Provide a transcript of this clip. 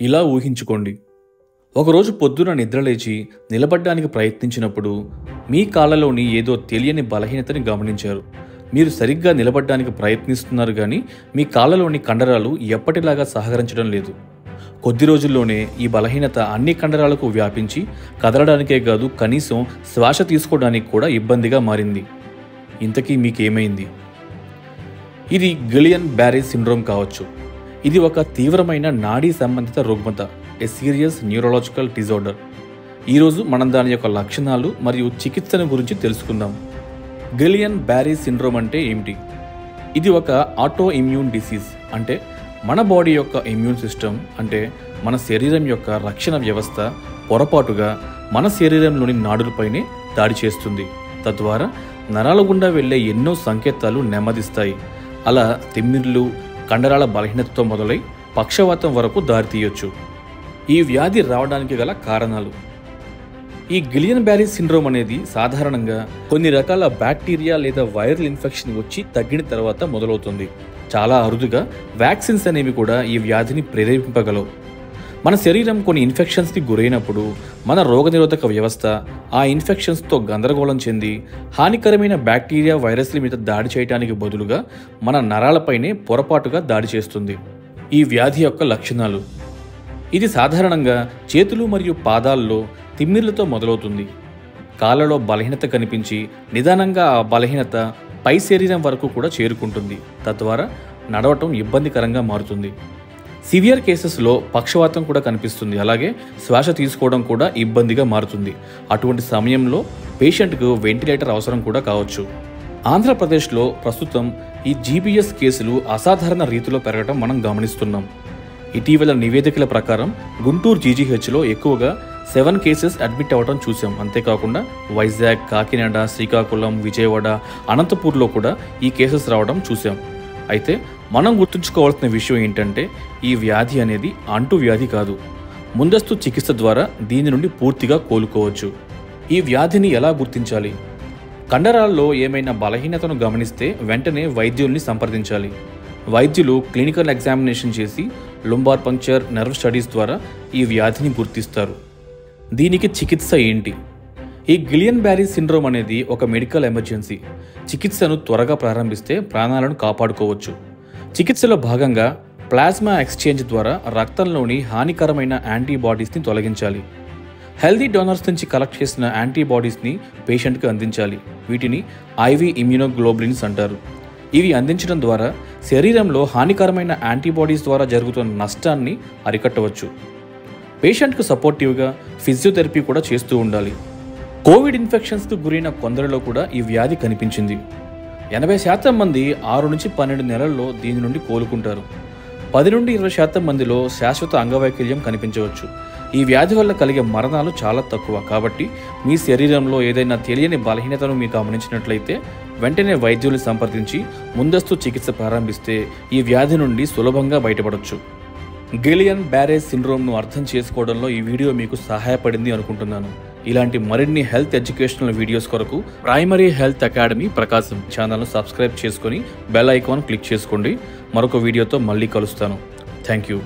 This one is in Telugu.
ఇలా ఊహించుకోండి, ఒకరోజు పొద్దున నిద్రలేచి నిలబడ్డానికి ప్రయత్నించినప్పుడు మీ కాళ్ళలోని ఏదో తెలియని బలహీనతని గమనించారు. మీరు సరిగ్గా నిలబడ్డానికి ప్రయత్నిస్తున్నారు కానీ మీ కాళ్ళలోని కండరాలు ఎప్పటిలాగా సహకరించడం లేదు. కొద్ది రోజుల్లోనే ఈ బలహీనత అన్ని కండరాలకు వ్యాపించి కదలడానికే కాదు, కనీసం శ్వాస తీసుకోవడానికి కూడా ఇబ్బందిగా మారింది. ఇంతకీ మీకేమైంది? ఇది గిలియన్ బ్యారే సిండ్రోమ్ కావచ్చు. ఇది ఒక తీవ్రమైన నాడీ సంబంధిత రుగ్మత, ఏ సీరియస్ న్యూరలాజికల్ డిజార్డర్. ఈరోజు మనం దాని యొక్క లక్షణాలు మరియు చికిత్సను గురించి తెలుసుకుందాం. గిలియన్ బ్యారే సిండ్రోమ్ అంటే ఏమిటి? ఇది ఒక ఆటో ఇమ్యూన్ డిసీజ్. అంటే మన బాడీ యొక్క ఇమ్యూన్ సిస్టమ్, అంటే మన శరీరం యొక్క రక్షణ వ్యవస్థ పొరపాటుగా మన శరీరంలోని నాడులపైనే దాడి చేస్తుంది. తద్వారా నరాల గుండా వెళ్లే ఎన్నో సంకేతాలు నెమ్మదిస్తాయి. అలా తిమ్మిర్లు, కండరాల బలహీనతతో మొదలై పక్షవాతం వరకు దారితీయొచ్చు. ఈ వ్యాధి రావడానికి గల కారణాలు. ఈ గిలియన్ బ్యారే సిండ్రోమ్ అనేది సాధారణంగా కొన్ని రకాల బ్యాక్టీరియా లేదా వైరల్ ఇన్ఫెక్షన్ వచ్చి తగ్గిన తర్వాత మొదలవుతుంది. చాలా అరుదుగా వ్యాక్సిన్స్ అనేవి కూడా ఈ వ్యాధిని ప్రేరేపింపగలవు. మన శరీరం కొన్ని ఇన్ఫెక్షన్స్కి గురైనప్పుడు మన రోగనిరోధక వ్యవస్థ ఆ ఇన్ఫెక్షన్స్తో గందరగోళం చెంది హానికరమైన బ్యాక్టీరియా, వైరస్ల మీద దాడి చేయడానికి బదులుగా మన నరాలపైనే పొరపాటుగా దాడి చేస్తుంది. ఈ వ్యాధి యొక్క లక్షణాలు. ఇది సాధారణంగా చేతులు మరియు పాదాల్లో తిమ్మిర్లతో మొదలవుతుంది. కాళ్ళలో బలహీనత కనిపించి నిదానంగా ఆ బలహీనత పై శరీరం వరకు కూడా చేరుకుంటుంది. తద్వారా నడవటం ఇబ్బందికరంగా మారుతుంది. సివియర్ కేసెస్లో పక్షవాతం కూడా కనిపిస్తుంది. అలాగే శ్వాస తీసుకోవడం కూడా ఇబ్బందిగా మారుతుంది. అటువంటి సమయంలో పేషెంట్కు వెంటిలేటర్ అవసరం కూడా కావచ్చు. ఆంధ్రప్రదేశ్లో ప్రస్తుతం ఈ జీబీఎస్ కేసులు అసాధారణ రీతిలో పెరగడం మనం గమనిస్తున్నాం. ఇటీవల నివేదికల ప్రకారం గుంటూరు జీజీహెచ్లో ఎక్కువగా 7 కేసెస్ అడ్మిట్ అవ్వడం చూసాం. అంతేకాకుండా వైజాగ్, కాకినాడ, శ్రీకాకుళం, విజయవాడ, అనంతపూర్లో కూడా ఈ కేసెస్ రావడం చూసాం. అయితే మనం గుర్తుంచుకోవాల్సిన విషయం ఏంటంటే ఈ వ్యాధి అనేది అంటువ్యాధి కాదు. ముందస్తు చికిత్స ద్వారా దీని నుండి పూర్తిగా కోలుకోవచ్చు. ఈ వ్యాధిని ఎలా గుర్తించాలి? కండరాల్లో ఏమైనా బలహీనతను గమనిస్తే వెంటనే వైద్యుల్ని సంప్రదించాలి. వైద్యులు క్లినికల్ ఎగ్జామినేషన్ చేసి లుంబార్ పంక్చర్, నర్వ్ స్టడీస్ ద్వారా ఈ వ్యాధిని గుర్తిస్తారు. దీనికి చికిత్స ఏంటి? ఈ గిలియన్ బ్యారే సిండ్రోమ్ అనేది ఒక మెడికల్ ఎమర్జెన్సీ. చికిత్సను త్వరగా ప్రారంభిస్తే ప్రాణాలను కాపాడుకోవచ్చు. చికిత్సలో భాగంగా ప్లాస్మా ఎక్స్చేంజ్ ద్వారా రక్తంలోని హానికరమైన యాంటీబాడీస్ని తొలగించాలి. హెల్దీ డోనర్స్ నుంచి కలెక్ట్ చేసిన యాంటీబాడీస్ని పేషెంట్కి అందించాలి. వీటిని ఐవి ఇమ్యూనోగ్లోబులిన్స్ అంటారు. ఇవి అందించడం ద్వారా శరీరంలో హానికరమైన యాంటీబాడీస్ ద్వారా జరుగుతున్న నష్టాన్ని అరికట్టవచ్చు. పేషెంట్కు సపోర్టివ్గా ఫిజియోథెరపీ కూడా చేస్తూ ఉండాలి. కోవిడ్ ఇన్ఫెక్షన్స్కు గురైన కొందరిలో కూడా ఈ వ్యాధి కనిపించింది. 80% మంది 6 నుంచి 12 నెలల్లో దీని నుండి కోలుకుంటారు. 10 నుండి 20% మందిలో శాశ్వత అంగవైకల్యం కనిపించవచ్చు. ఈ వ్యాధి వల్ల కలిగే మరణాలు చాలా తక్కువ. కాబట్టి మీ శరీరంలో ఏదైనా తెలియని బలహీనతను మీరు గమనించినట్లయితే వెంటనే వైద్యుల్ని సంప్రదించి ముందస్తు చికిత్స ప్రారంభిస్తే ఈ వ్యాధి నుండి సులభంగా బయటపడవచ్చు. గిలియన్ బ్యారే సిండ్రోమ్ను అర్థం చేసుకోవడంలో ఈ వీడియో మీకు సహాయపడింది అనుకుంటున్నాను. ఇలాంటి మరిన్ని హెల్త్ ఎడ్యుకేషనల్ వీడియోస్ కొరకు ప్రైమరీ హెల్త్ అకాడమీ ప్రకాశం ఛానల్ను సబ్స్క్రైబ్ చేసుకొని బెల్ ఐకాన్ క్లిక్ చేసుకోండి. మరొక వీడియోతో మళ్ళీ కలుస్తాను. Thank you.